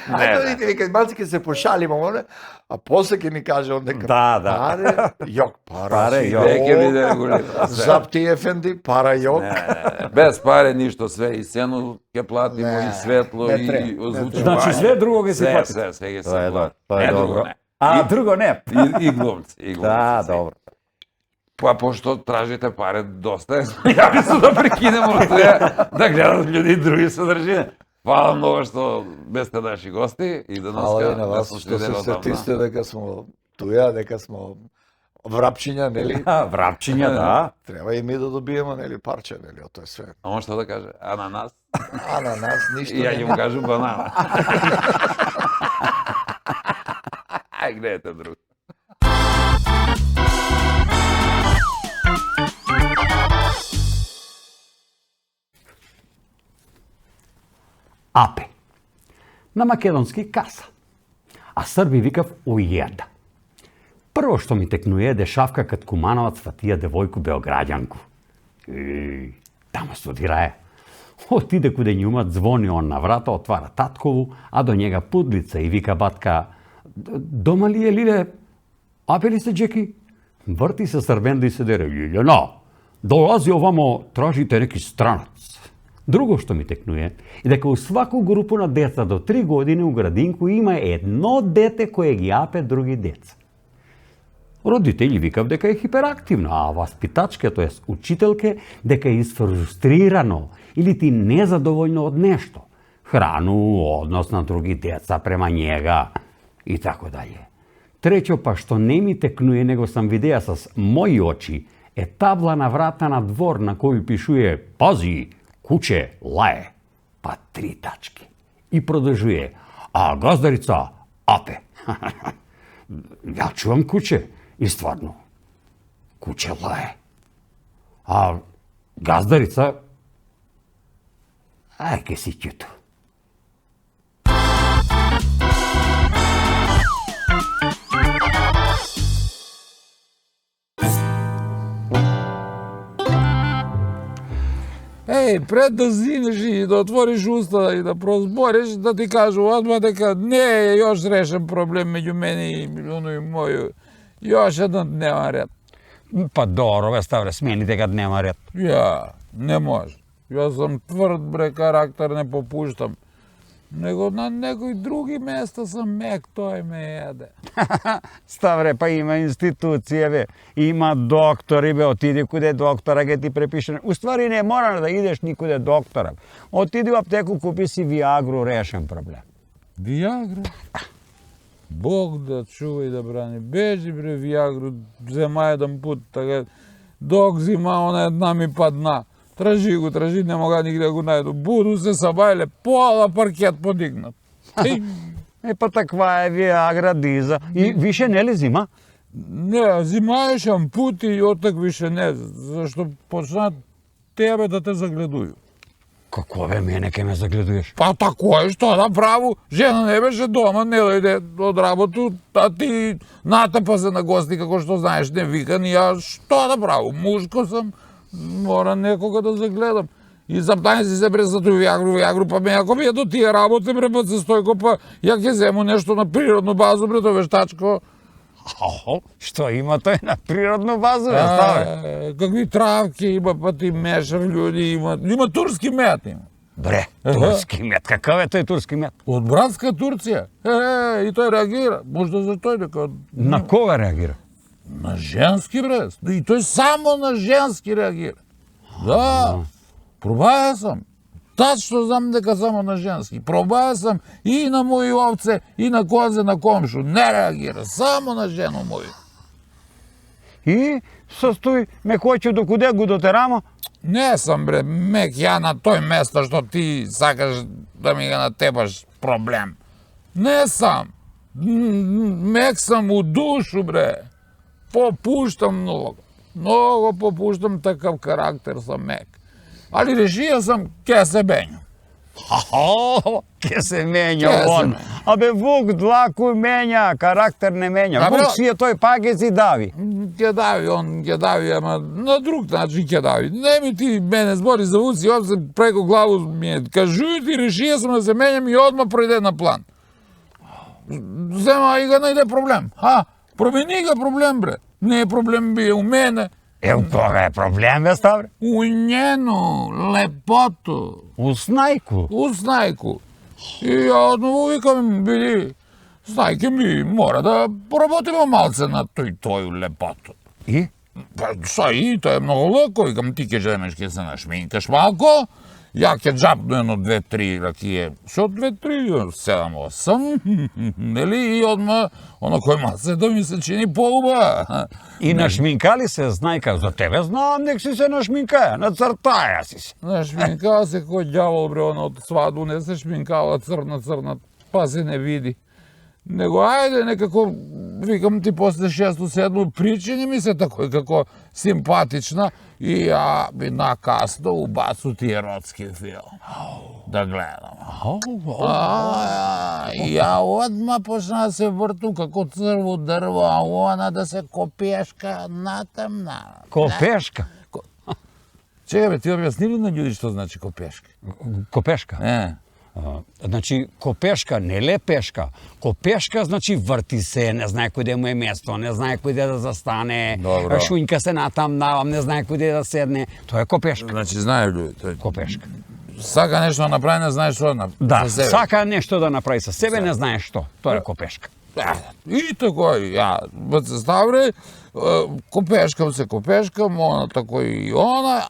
Ајде видите, вика, малци ќе се пошалиме, а после ќе ни каже он дека Да. паре, јок, Паре, си, јок. Веќе биде регулирано. Запти ефенди, пара јок. Не, без пари ништо, све и сено ќе платимо Не, и светло не и треба, не озвучување. Значи све друго ќе се плати. Све ќе Тоа е се плати. тоа е Не, друго добро. не. А друго не. И глумци, и глумци. Да, се. добро. Па пошто тражите пари доста, ја мислам да прекинемо тоа, да гледат луѓе и други содржини. Фала многу што бе сте наши гости и Фала и денеска на вас што се сетисте дека смо туја, дека смо врапчиња, нели? Врапчиња, да. Треба и ми да добиеме, нели, парче, нели, од тоа све. А што да каже? А на нас? А на нас ништо И ја ќе не. му кажу банана. Ај, гледате друг. Апе. На македонски каса. А Срби викав уједа. Прво што ми текнуе дешавка кад Кумановац фатија девојку Белграѓанку. Тамо студирае. Отиде куде њума, звони он на врата, отвара таткову, а до njega пудлица и вика батка: "Дома ли е Лиле? Апе ли се Джеки?" Врти се Србендо и се дере: "Лилјана, долази овамо, тражите неки странац." Друго што ми текнуе е дека у сваку групу на деца до 3 години у градинку има едно дете кое ги апе други деца. Родители викав дека е хиперактивна, а васпитачке, тоест учителке, дека е изфрустрирано или ти незадоволно од нешто. Храну, однос на други деца према njega и тако даје. Трето па што не ми текнуе, него сам видеа с моји очи, е табла на врата на двор на кој пишуе: "Пази, куче лае", па 3 тачки. И продолжуе: "А газдарица апе." Ја чувам куче и стварно куче лае. А газдарица ке си ќуто. Пред да зинеш и да отвориш уста и да прозбориш, да ти кажу одма дека не е још решен проблем меѓу мене и оно и мој. Још еден нема ред. Па добро, бе, ставре, смени дека нема ред. Ја, не може. Јас сум тврд, бре, карактер не попуштам. Него на некои други места сам мек, тој ме јаде. Ставре, па има институција, бе. Има доктори, бе, отиди куде доктора ге ти препише. Уствари не мора да идеш никуде доктора. Отиди у аптеку, купи си Виагру, решен проблем. Виагра? Бог да чува и да брани. Бежи, бре, Виагру, зема еден пут, така, док зима, она една ми падна. Тражи, не мога нигде го најду. Буду се сабајле, пола паркет подигнат. Па таква е Виагра, Диза. И више не ли зима? Не, зимајшам пути и оттак више не, зашто почнат тебе да те загледуju. Како бе, мене ке ме загледуеш? Па тако е, што да праву? Жена не беше дома, не дојде од работу, а ти натапа се на гости, како што знаеш, не викан, и ја што да праву? Мушко сам, мора некога да загледам. И заптање си се бре за тој Виагру, па ме ако ми е до тие работи, бре, па се стојко, па ја ќе зему нешто на природну базу, бре, тој вештачко. Што има тој на природну базу, бе, ставе? Какви травки има, па ти мешав луѓе, има турски мед има. Бре, турски мед, какав е тој турски мед? Од братска Турција. И тој реагира. Можда за тој дека... На кога реагира? На женски, бре. И тој само на женски реагира. Да. Пробаја сам. Тачно знам дека само на женски. Пробаја сам и на мои овце, и на козе на комшу. Не реагира. Само на жено мој. И состои ме хоќу до куде го дотерамо? Не сам, бре, мек ја на тој место што ти сакаш да ми го натепаш проблем. Не сам. Мек сам у душу, бре. Попуштам много. Много попуштам, такав карактер сам мек. Али режија сам ке се бењам. Ке се менја Ке се он. менја. Абе, Вук длаку менја, карактер не менја. Абе, Вук си е тој пагец и дави. Ќе дави, он ќе дави, ама на друг начин ќе дави. Не ми ти мене збори за Вуци, обсе преко главу ми е. Кажуј ти, решија сам да се менјам и одма пројде на план. Зема и ga најде проблем. Промени ga проблем, бре. Не е проблем бие у мене. У кога е проблем, бе, Ставре? У njenu lepotu, У Снајку. u Snajku. I ja odmah vikam, vidi, Snajke, mi mora da pоработimo malce na tvoju lepotu. И? Pa šta i, to je mnogo lako, vikam, ti ke žemeš, ke se našminkaš malko, ja ke džapnu jedno 2-3 rakije, što 2-3, 7-8, neli, i odmah, ono koje malce, to mi se čini pouba. И нашминкали се Знајка? За тебе знам, нек си се нашминкаја, нацртаја си се. Našminkava se ko đavol, bre, ono, od svadbu ne se šminkava crna, pa se ne vidi. Nego, ajde, nekako, vikam ti, posle 6-7 pričini mi se tako kako simpatična i ja bi nakasno ubacu ti erotski film. Da gledam. Ja odmah počna se vrtu kako crvo drvo, a ona da se ko pješka natamna. Ко пешка. Čekaj, be, ti objasnili na ljudi što znači ko pješka? Ко пешка. Значи, ко пешка, не ле пешка. Ко пешка, значи врти се, не знае куде му е место, не знае куде да застане, Добро. шуњка се натамнавам, не знае куде да седне. Тоа е ко пешка. Znači, znaju ljudi. To je... Ко пешка. Сака нешто да направи, не знаеш што да Да, за себе. сака нешто да направи со себе, не знае што. Тоа е ко пешка. И тако, ја, се ставре, копешкам се копешкам, она тако и она,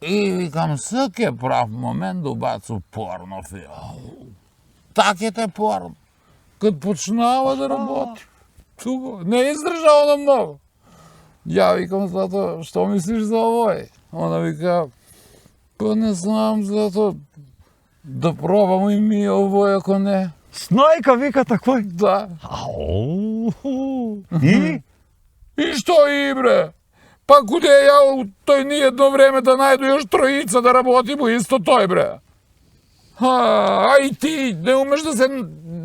и викам, сак е прав момент да убацу порно филм. Так е те порно. Кад почнава да работи, туго, не издржа она многу. Ја викам, Злато, што мислиш за овој? Она вика, па не знам, Злато, да пробам и ми овој, ако не. Снајка вика такој. Да. И? И што и, бре? Па куде ја у тој ни едно време да најду još троица да работимо исто тој, бре? А и ти не умеш да се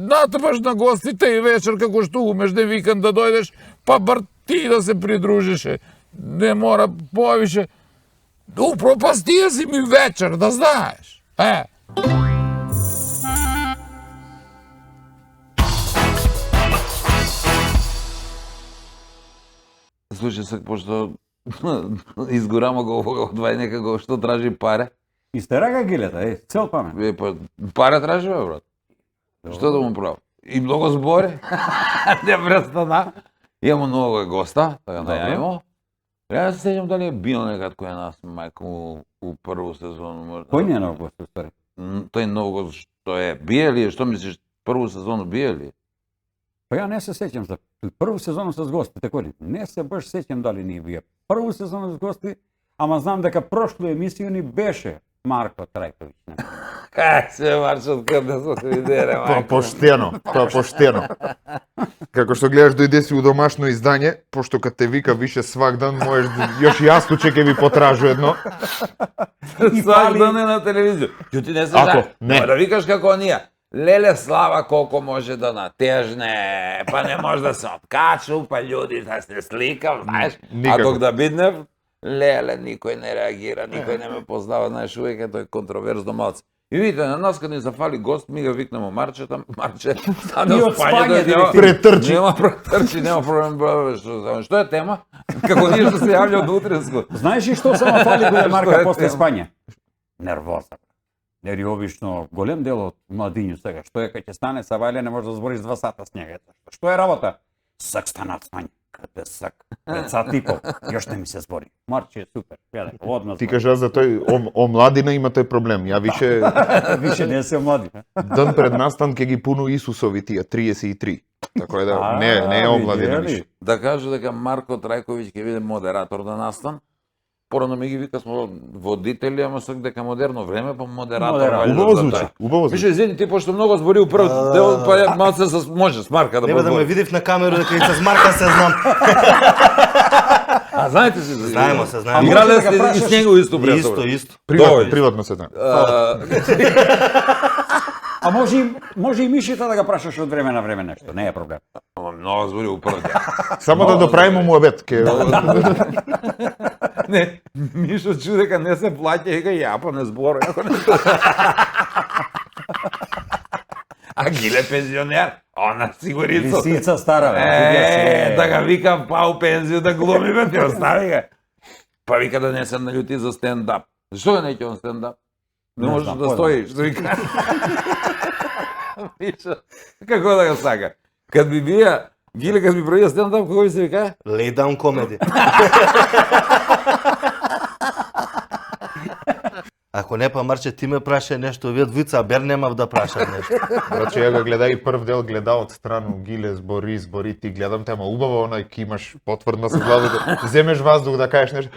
натпаш на гостите и вечер како што умеш да викам да дојдеш, па бар ти да се придружише. Не мора повише. Упропастија си ми вечер, да знаеш. Слушай, сак, пошто изгорамо го овога одвај некако што тражи паре. Истерага гилета, цел памет. Па, паре тражи, бе, брат. Што да му правам? И многу збори. Не престана. Имамо нового госта, така најавимо. Ја се сеќам дали е бил некад кој е нас, мајко, у прву сезону можда. Кој не е нов гост, стари? Тој нов гост што е, бие ли е, што мислиш, прву сезону бие ли? Па ја не се сеќам за прву сезону с гости, тако ли? Не се баш сеќам дали ни бие прву сезону с гости, ама знам дека прошлу емисија ни беше Марко Трајковиќ. Кај се маршат каде со се видере, Тоа поштено. Како што гледаш дојде си у домашно издање, пошто кад те вика више свак дан, можеш још јаснуче ќе ви потражу едно. Свак ден е на телевизија. Ќути не се Ако, знае. не. Да викаш како оние. Леле Слава колко може да натежне, па не може да се откачу, па људи да се сликам, знаеш. А Никако. док да биднев, леле, никој не реагира, никој не ме познава, знаеш, увек е тој контроверзно малце. И видите, на нас кад ни зафали гост, ми го викнемо Марче, стане И од од спање спање, директивно. Претрчи. Нема претрчи, нема проблем, бе, што е тема? Како ние што се јавља од утренско. Знаеш ли што само фали кој е Марка Што е после тема? спање? Нервоза. Нери обично голем дел од младињу сега, што е кога ќе стане са вајле не може да збориш 2 сата с njega. Што е работа? Сак станат спање. Каде сак? 5 сати и пол. Још не ми се збори. Марче е супер. Гледај, одмаз. Ти кажа за тој омладина има тој проблем. Ја више Више не се млади. ден пред настан ќе ги пуну Исусови тие 33. Така е да не е омладина више. Да кажу дека Марко Трајковиќ ќе биде модератор на настан порано ми ги вика смо водители, ама сак дека модерно време, па модератор. Модератор. вајде, Убаво за звучи, тоа. убаво звучи. Више, извини, ти пошто многу збори у прв дел, па ја малце може смарка да Не бе да ме подбори. видив на камера дека и с Марка се знам. А знаете си? Знаемо се, знаемо. Играле Може да сте га и с прашаш- него исто пред Исто, исто. Приватно се знае. А може и Мишита да го прашаш од време на време нешто, не е проблем. Многу збори у прв дел. Само да доправиме му обед, ке Не, Мишо чу дека не се плаќа, вика ја па не збору, ако не. А Гиле пензионер, она сигурицо. Лисица стара, бе. Да ga вика па у пензiju да глуми, бе, ти остави ga. Па вика да не се налюти за стендап. Зашто да неќе он стендап? Не Не можеш знам, да кој стоиш, што вика. Мишо, како да го сака? Кад би бија, Гиле, кад би правија стендап, како би се вика? Lay down comedy. Ако не па Марче, ти ме праша нешто, вие двица, бер немав да прашам нешто. Значи, ја го гледа и прв дел, гледа од страну, Гиле, збори, ти гледам те, ама убаво, онај, ки имаш потврдна со главата, земеш воздух да кажеш нешто,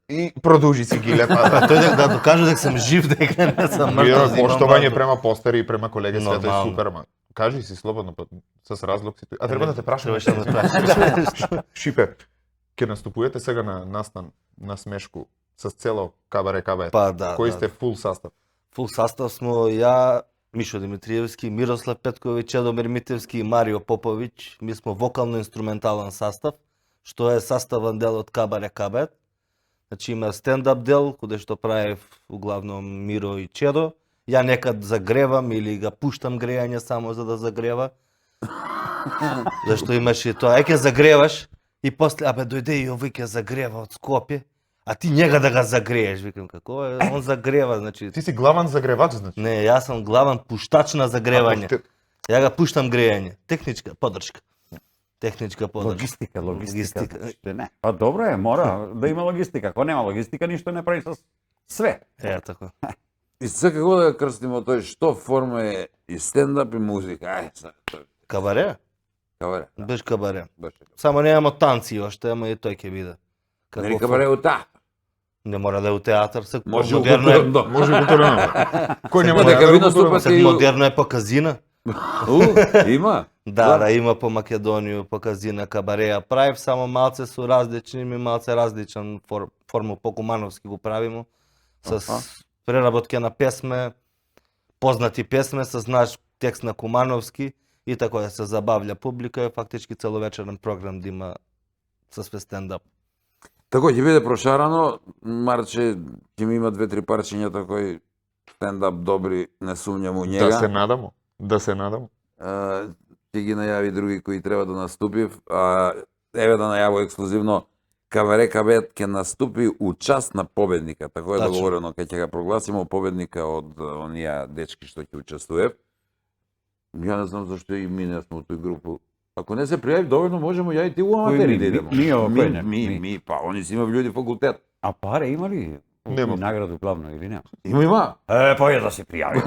и продужи си, Гиле, па. Па тој да докаже дека сум жив, дека не сум Био мртов. имам поштовање воздух. према постери и према колеги, свето е Нормално. супер, ма. Кажи си слободно, па, с разлог си. А треба да те прашам. Требаше да ме прашаш. Шипе, ќе наступувате сега на настан, на смешку, с цело кабаре. Па да. Кои да. сте фул састав? Фул састав смо ја, Мишо Димитриевски, Мирослав Петковиќ, Чедомир Митевски и Марио Поповиќ. Ми смо вокално-инструментален састав, што е sastavен дел од Кабаре Кабет. Значи има стендап дел, каде што правев углавном Миро и Чедо. Ја некад загревам или ga пуштам грејање само за да загрева. Зашто имаш и тоа, ќе загреваш и после, дојде и овој ќе загрева од Скопје, а ти njega да ga загрееш, викам како е, он загрева, значи. Ти си главан загревач, значи. Не, јас сум главен пуштач на загревање. Ја ga пуштам грејање. Техничка поддршка. Техничка поддршка. Логистика. Не. Па добро е, мора да има логистика. Ако нема логистика, ништо не прави со све. Е, така. И сега како да го крстимо тој, што форма е и стендап и музика? Ај, сега, тој, Кабаре? кабаре. Беш кабаре. Беше. Само немамо танци оште, ама и тој ќе биде. Нели кабаре у та? Не мора да е у театар, сега Може у модерно е. културно. Може културно. Кој нема Дека да ви го наступат Сега и... модерно е по казина. Има? Да, има по Македонија, по казина, кабареја. Правив само малце со различни, ми малце различен форму, по кумановски го правимо. С преработка на песме, познати песме, с наш текст на кумановски и така да се забавлja публика, фактички целовечерен програм да има со све стендап. Тако ќе биде прошарано, Марче ќе ми има 2-3 парчињата кои стендап добри, не сумњам у Да се njega. надам. Да се надам. Ќе ги најави други кои треба да наступив. Еве да најаво ексклузивно, Кабаре Кабет ќе наступи у част на победника. Тако е Тачно. договорено, ќе го прогласимо победника од оние дечки што ќе учествуват. Ја не знам зашто и ми не сме у тој групу. Ако не се пријави доволно, можеме ја и ти у аматери да идеме. Ми, кој не? Ми, па, они си има луѓе факултет. А пари има ли? Нема. Награду главно или не? Има. Па ја да се пријави.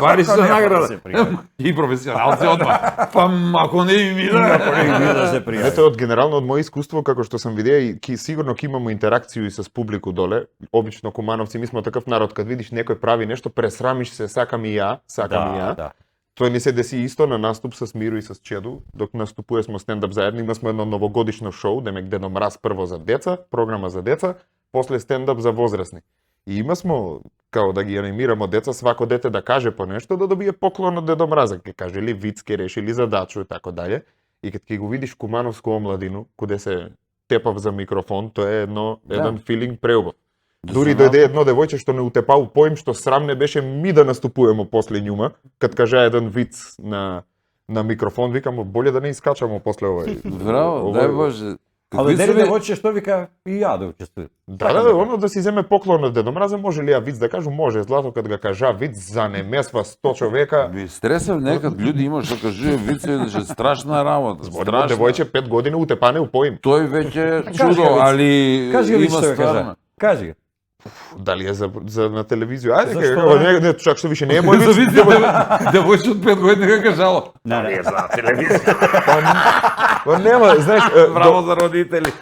Пари се Да награда. се пријави. И професионалци одма. Па ако не им иде. Да се Ето пријави. од генерално од моје искуство, како што сам видеа и сигурно ќе имамо интеракцiju и с публику доле. Обично кумановци, ми сме таков народ, кад видиш некој прави нешто, пресрамиш се, сакам и ја, сакам и ја. Да. Тоа ни се деси исто на наступ с Миро и с Чеду, док наступуе смо стендап заедно, има смо едно новогодишно шоу, демек Дедо Мраз прво за деца, програма за деца, после стендап за возрастни. И има смо, као да ги анимирамо деца, свако дете да каже по нешто, да добие поклон од Дедо Мраза, ке каже ли виц, ке реши ли задачу и така дале. И кад ќе го видиш кумановско омладину, куде се тепав за микрофон, тоа е еден филинг преубав. Дури дојде едно девојче што не утепал поим, што срам не беше ми да наступуваме после њума, кад кажа еден виц на микрофон, викам, боле да не искачамо после овој. Браво, дај Боже. Але дали девојче што вика и ја да учествувам. Да, оно да си земе поклон од Дедо Мраза, може ли ја виц да кажу? Може, злато кад ga кажа виц, занемесва 100 човека. Би стресав некад луѓе има што кажува вицеви, да е страшна работа. Зборимо девојче 5 години утепане у поим. Тој веќе Кажи чудо, го виц. али Кажи го има што ја кажа. стварно. Кажи го. Дали е за на телевизија? Ајде, Зашто не, чак што више не е мој виц. Зависи девојче од 5 години дека кажало. Не, За телевизија. Па нема, знаеш, Браво за родители.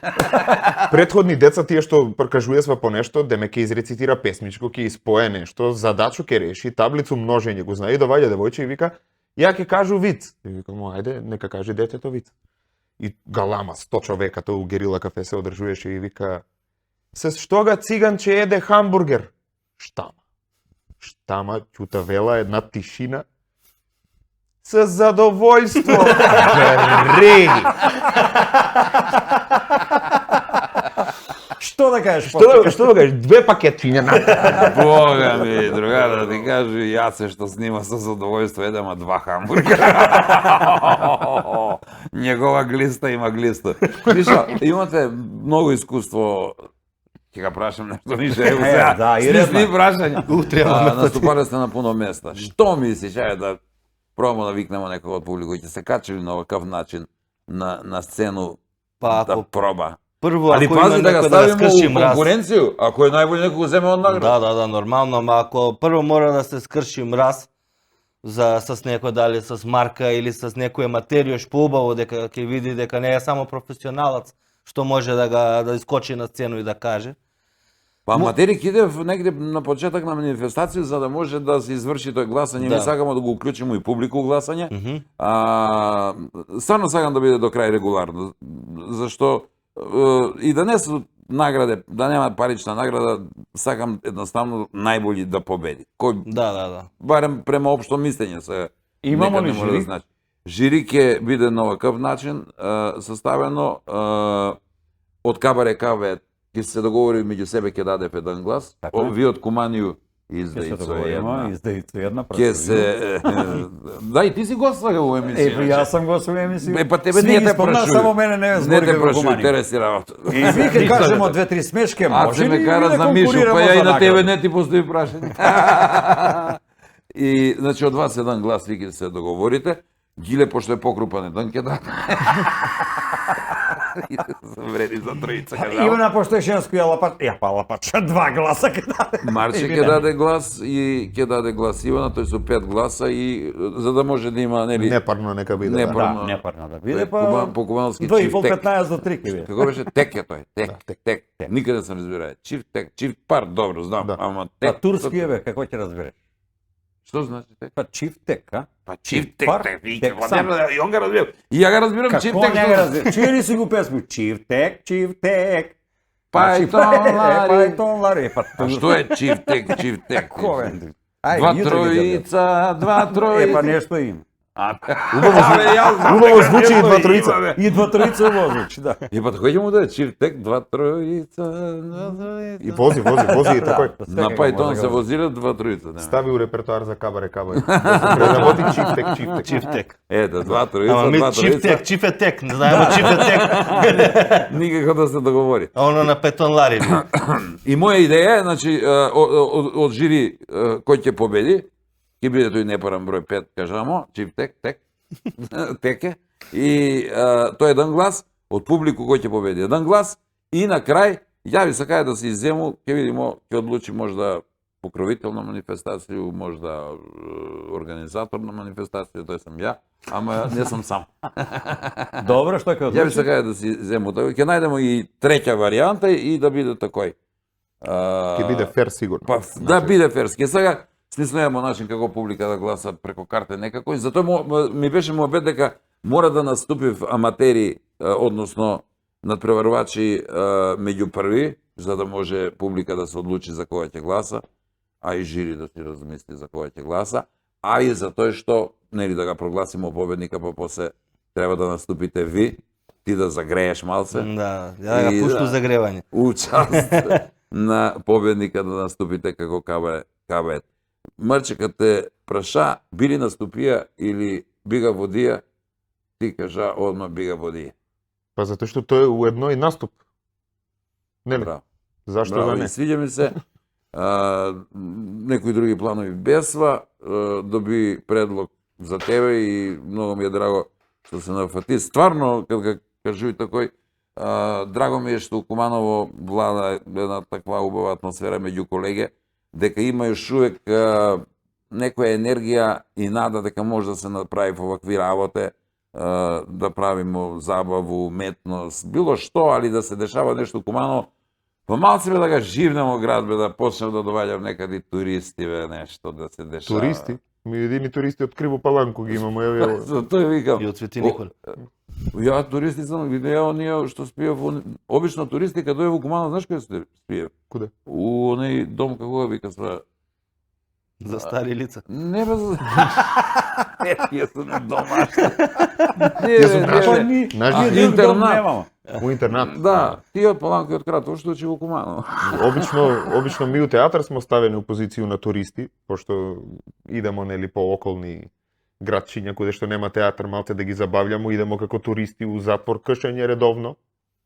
претходни деца тие што пркажуваат по нешто, деме ќе изрецитира песмичко, ќе испое нешто, задачу ќе реши, таблицу множење го знае, и доаѓа девојче и вика, ја ќе кажу виц. И викам, ајде, нека каже детето виц. И галама 100 човека тоа у Герила кафе се одржуваше и вика, се штога циганче еде хамбургер. Штама. Штама, ќута вела, една тишина. С задоволство. Реги. Што да кажеш? Што да кажеш? 2 пакетчиња на. Бога ми, другар, да ти кажу, јас се што снима со задоволство едам 2 хамбургера. Негова глиста има глиста. Виша, имате многу искуство. Ќе га прашам нешто нише. да, и редно. Смисни прашање. Треба Наступале сте на пуно места. Што мислиш, ајде да пробамо да викнеме некој од публику, ќе се качи на оваков начин на сцену Па да ако проба. прво Али ако има пази да га некој ставиме скрши у мраз. конкуренцију, ако е најбољи некој го земе од награда. Да, нормално, ама ако прво мора да се скрши мраз с некој дали с марка или с некоја материја поубаво дека ќе види дека не е само професионалец што може да искочи на сцену и да каже. Па матери кидев негде на почеток на манифестација за да може да се изврши тој гласање. Да. Ми сакамо да го уклучиме и публику у гласање. Стварно сакам да биде до крај регуларно. Зашто и да не се награде, да нема парична награда, сакам едноставно најбољи да победи. Кој Да. барем према општо мислење се. Имамо некад ли не мора жири? Да значи. Жири ќе биде на оваков начин составено од Кабаре Каве ќе се договори меѓу себе, ќе даде еден глас. Така е. Ви од Куманију Ќе се издајца договориме, една. издајца една Ќе се да и ти си гост сега во емисија. Јас сам го со емисија. Па тебе не те прашуј. Само мене не Не збори те како прашуј, гумани. интереси работа. И ви ке кажемо 2-3 смешке, А може се ли ме ви кара да за Мишу, конкурираме па ја и за на тебе награда? не ти постои прашање. И значи од вас еден глас ви ќе се договорите. Гиле пошто е покрупан еден ќе даде. Вреди за тројца ќе даде. Ивана пошто е женско ја лапат, лапача 2 гласа ке даде. Марче ќе даде глас и ќе даде глас Ивана, тој со 5 гласа и за да може да има нели Непарно нека биде. Не да. пар- Да, непарно да биде, па по кубански 2,5-15 до 3 ке биде. Како беше тек е тој? Тек. Никаде сам разбирае. Чиф пар, добро знам, Да. ама Па тек. турски е бе, како ќе разбереш? Што значи тек? Па чиф тек, а? Па чиф тек, пар, тек, вика, тек па сам. нема да и он го разбирам. И ја го разбирам чиф Како тек. не што го значи. разбереш? Чуе ли си го песму? Чиф тек, Пајтон Пајтон лари. Па А што е чиф тек? Ко е? Два тројица, два тројица. Е, па нешто има. Убаво звучи и 2 тројица. И 2 тројица убаво звучи, да. И па кој ќе му даде чиф тек, два тројица. И вози и такој. На Пајтон се возиле два тројица. Стави у репертоар за Кабаре Кабаре. Преработи чифтек. Чифтек. Ете, два Ама тројица, ми два чифтек, тројица. чифетек, не знаеме чифетек. Никако да се договори. А оно на Петон Лари. И моја идеја е, значи, од жири кој ќе победи, ќе биде тој непаран број 5, кажамо, чиф тек, теке. И тој еден глас, од публику кој ќе победи еден глас, и на крај, ја ви сакаја да се иззему, ќе видимо, ќе одлучи можда покровител на манифестација, можда организатор на манифестација, тој сам ја, ама не сум сам. Добро, што ќе Ја ви одлучи? сакаја да се иззему тој, ќе најдеме и треќа варијанта и да биде такој. Ќе биде фер сигурно. Па да биде ферски. Сега смислуваме начин како публика да гласа преко карта некако и затоа ми беше муабет дека мора да наступи аматери, односно надпреварувачи меѓу први, за да може публика да се одлучи за кога ќе гласа, а и жири да си размисли за кога ќе гласа, а и за тој што нели да го прогласиме победника, па после треба да наступите ви, ти да загрееш малце. Да, ја И го пушту да. загревање. Участ на победника да наступите како кабет. Мрчекът те праша, били наступија или бига водија, ти кажа одма бига водија. Па затоа што тој е уедно и наступ. Нели? Браво. Зашто Браво, да и не? свиѓа ми се. Некои други планови бесва, доби предлог за тебе и многу ми е драго што се нафати. Стварно, кога кажуј такој, Драго ми е што у Куманово влада една таква убава атмосфера меѓу колеги, дека има уште увек некоја енергија и нада дека може да се направи во вакви работи, да правиме забаву, уметност, било што, али да се дешава нешто у Куманово. Па малце да ga живнемо град, да почнем да доваѓам некаде туристи, нешто да се дешава. Туристи? Ми едини туристи од Криво Паланку ги имаме, еве. За тој викам. И од Свети Никола. Ја туристи сам видео оние што спиев, обично туристи кога дојде во Куманово, знаеш каде се спиев? Куде? У оној дом како го вика се. За стари лица. Не бе. Не, тие се домашни. Тие се брашни. Интернат. У интернат. Да, тие од Паланка и од Кратово што учи во Куманово. Обично ми у театар смо ставени у позиција на туристи, пошто идемо нели по околни градчиња каде што нема театар, малце да ги забављамо, идемо како туристи у затвор Кшење редовно.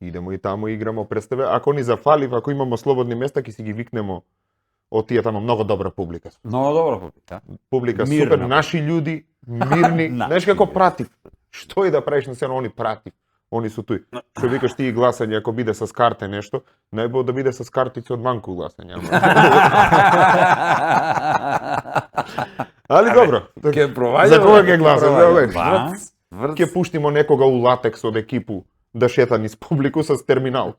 Идемо и таму играмо представи. Ако ни зафалив, ако имамо слободни места, ќе си ги викнемо од тие таму много добра публика. Много добра публика. Публика Мирна. супер, наши људи, мирни. Знаеш како пратив? Што и да правиш на сцена, они пратив. Они су туј. Што викаш ти гласање, ако биде с карте нешто, најбо да биде с картици од банку гласање. Али добро. Ке проваѓаме. За кога ќе гласаме? Врц. Ќе пуштимо некога у латекс од екипу да шета низ публику с терминал.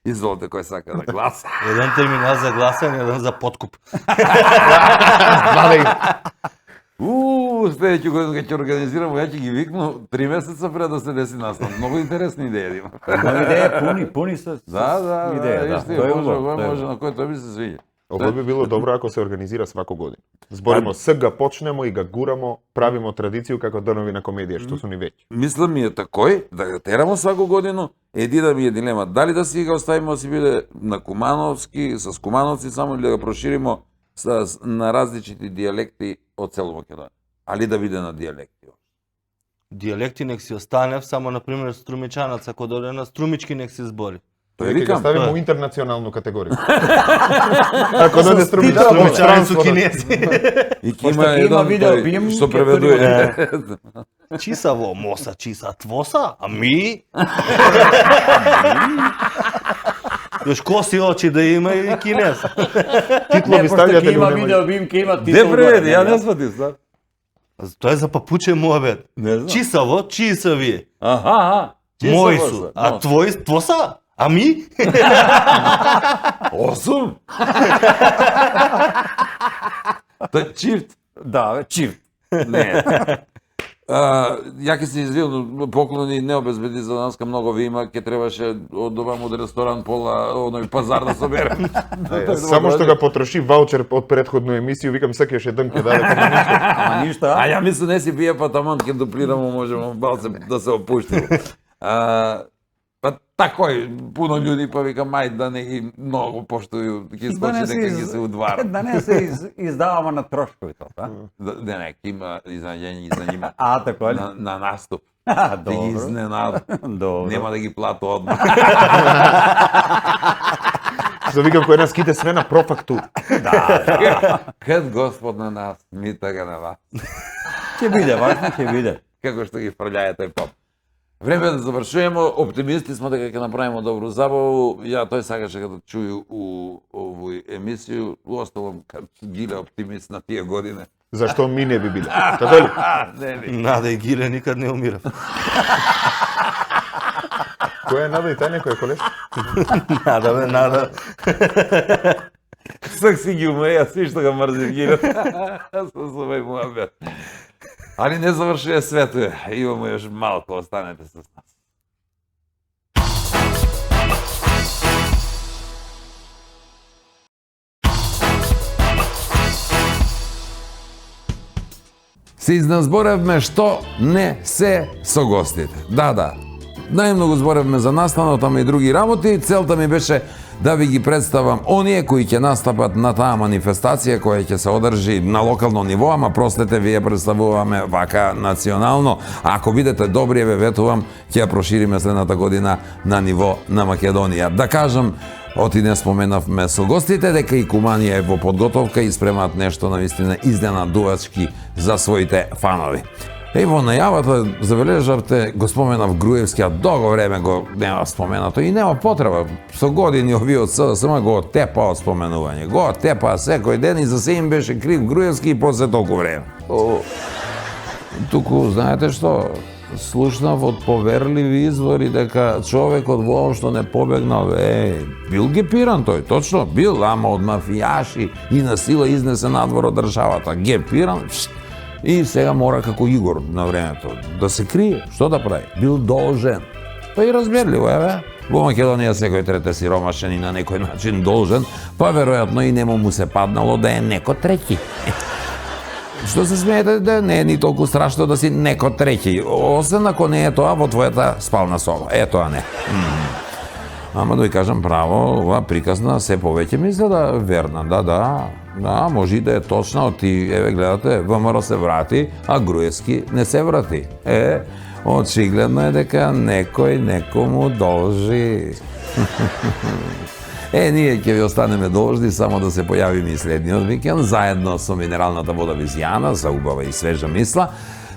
Изволите кој сака да гласа. Еден терминал за гласање, еден за подкуп. Следеќу година кога ќе организирам, ја ќе ги викну 3 месеца пред да се деси настан. Многу интересни идеи има. Идеја пуни се Да, идеја, да. Тој може на кој тоа би се свиѓа. Ова би било добро ако се организира свако година. Зборимо, сега почнемо и га гурамо, правимо традиција како данови на комедија, што су ни веќе. Мислам ми е такој, да го терамо свако годину, едина ми е дилема, дали да си го оставимо си биде на кумановски, с кумановци само или да го проширимо на различити дијалекти од цело Македонија. Али да биде на дијалекти. Дијалекти нек си останев, само на пример струмичанец ако дојде на струмички нек се збори. Тоа ќе викам, го ставиме тоа е. у интернационалну категорија. Ако дојде струмичанец во Струмичанец у странство. кинези. И Пошто има ќе има еден видео тој бим, што ќе преведува. Чиса во моса, чиса твоса, а ми? Још коси очи да има и кинез. Титло ви ставljate ќе ли има у видео бим, ќе има Де титул. преведи, ја не сватив, да? Тоа е за папуче муабет. Не знам. Чисаво, чиса вие. Аха, Мои су. А твои, твоса? А ми? 8? Та чифт. Да, бе, чифт. Не. Ја ќе се извинам, поклони не обезбеди за данска многу ви има, ќе требаше од овам од ресторан пола оној пазар да соберем. Само што га потроши ваучер од претходну емисија, викам сакаш еден ќе даде кома ништо. Ама ништа. А ја мислам не си бие па таман ќе дуплирамо, можеме балце да се опуштиме. Па такој пуно луѓе па викам мај да не ги многу пошто ќе скочи дека ги се удвара. Да не се издаваме на трошковите, да? Не, ќе има изнаѓање за нима. А, така ли? На наступ. А, Да ги добро. изненада. Добро. Нема да ги плато одмah. Што викам кој нас ките све на профактур. Кад Господ на нас, ми така на вас. Ќе биде, важно ќе биде. Како што ги фрљаја тој поп. Време да завршуваме, оптимисти сме дека ќе направиме добру забаву. Ја тој сакаше да чуи у овој емисију, уосталом Гиле оптимист на тие години. Зашто ми не би биле? Така ли? Не ли? Нада и Гиле никад не умира. Кој е Нада и тај некој колеш? Нада бе, нада. Сак си ги умеја, си што га мрзи Гиле. Со овој муабет. Али не завршува свето, имаме još малко, останете с нас. Се изназборевме што не се со гостите. Да. Најмногу зборевме за настанот, ама и други работи. Целта ми беше да ви ги представам оние кои ќе настапат на таа манифестација која ќе се одржи на локално ниво, ама простете, вие представуваме вака национално. Ако бидете добри, ве ветувам, ќе ја прошириме следната година на ниво на Македонија. Да кажам, оти не споменавме со гостите дека и Куманија е во подготовка и спремаат нешто навистина изненадувачки за своите фанови. Во најавата забележавте, го споменав Груевски, а долго време го нема споменато и нема потреба. Со години овие од СДСМ го тепа од споменување. Го тепа секој ден и за се им беше крив Груевски и после толку време. Туку, знаете што, слушнав од поверливи извори дека човекот воопшто не побегнал. Бил гепиран тој, точно, бил, ама од мафијаши и на сила изнесе надвор од државата. Гепиран, и сега мора како Игор на времето да се крие. Што да прави? Бил должен. Па и разберливо е, Во Македонија секој трете сиромашен и на некој начин должен, па веројатно и нему му се паднало да е неко треќи. Што се смеете да не е ни толку страшно да си неко треќи, освен ако не е тоа во твојата спална соба. Тоа не. Ама да ви кажам право, ова приказна се повеќе ми изгледа верна. Да, може и да е точна, оти, еве гледате, ВМРО се врати, а Груевски не се врати. Очигледно е дека некој некому должи. Ние ќе ви останеме должни само да се појавиме и следниот викенд, заедно со минералната вода Визијана, за убава и свежа мисла,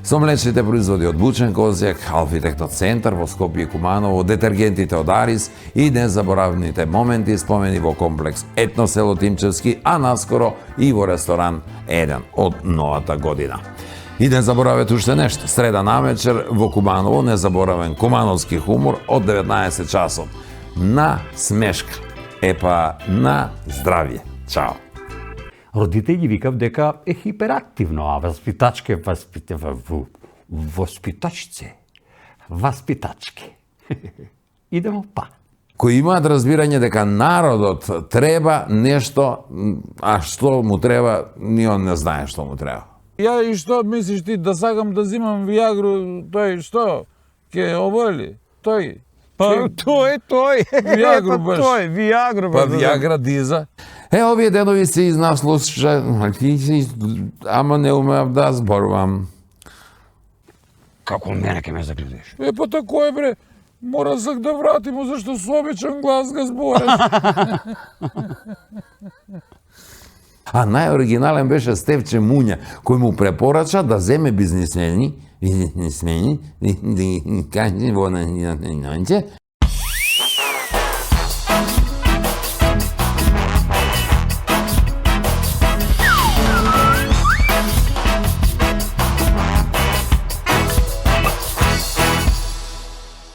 со млечните производи од Бучен Козјак, Алфи Техноцентар во Скопје и Куманово, детергентите од Арис и незаборавните моменти спомени во комплекс Етно село Тимчевски, а наскоро и во ресторан Еден од новата година. И не заборавете уште нешто, среда навечер во Куманово, незаборавен кумановски хумор од 19 часот. На смешка. На здравје. Чао. Родители викав дека е хиперактивно, а васпитачке. Идемо па. Кои имаат разбирање дека народот треба нешто, а што му треба, ни он не знае што му треба. Ја и што мислиш ти да сакам да зимам Виагру, тој што? Ке оболи? Тој? Па тој. Виагру баш. Тој, Виагру Па Виагра диза. Овие денови се изнаслуша, ама не умеав да зборувам. Како мене ке ме загледаш? Па тако е бре. Мора сак да вратимо, зашто со обичен глас га збореш. А најоригинален беше Стевче Муња, кој му препорача да земе бизнисмени,